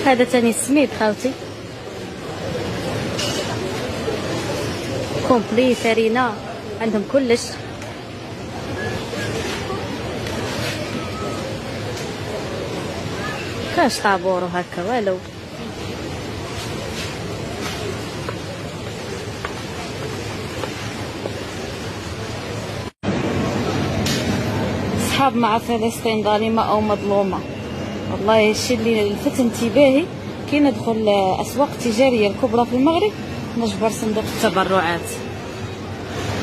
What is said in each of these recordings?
هذا تاني السميد خاوتي، كومبلي فرينة، عندهم كلش. كاش طابور وهكا والو. صحاب مع فلسطين ظالمة أو مظلومة. والله الشيء اللي لفت انتباهي كي ندخل أسواق تجارية الكبرى في المغرب نجبر صندوق التبرعات.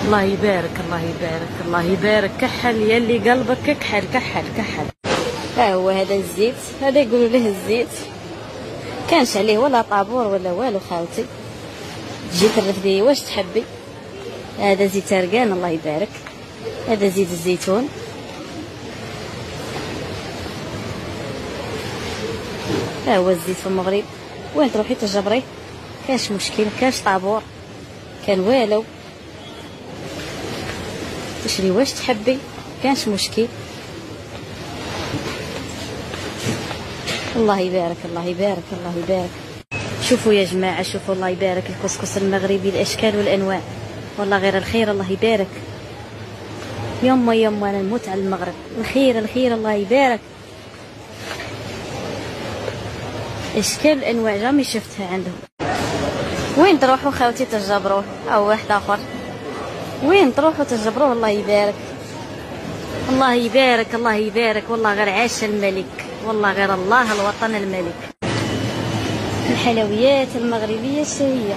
الله يبارك الله يبارك الله يبارك. كحل يلي قلبك، كحل كحل كحل. ها هو هذا الزيت، هذا يقولوا له الزيت، كانش عليه ولا طابور ولا والو خالتي. تجي ترفدي واش تحبي. هذا زيت أركان الله يبارك، هذا زيت الزيتون. ها هو الزيت في المغرب، وين تروحي تجبري كاش مشكل، كاش طابور، كان والو. تشري واش تحبي، كانش مشكل. الله يبارك الله يبارك الله يبارك. شوفوا يا جماعة، شوفوا الله يبارك الكسكس المغربي، الأشكال والأنواع، والله غير الخير الله يبارك. يما يما أنا نموت على المغرب، الخير الخير الله يبارك. اشكال الانواع جامي شفتها عندهم. وين تروحوا خاوتي تجبروه او واحد اخر، وين تروحوا تجبروه الله يبارك الله يبارك الله يبارك. والله غير عاش الملك، والله غير الله الوطن الملك. الحلويات المغربيه الشهيه.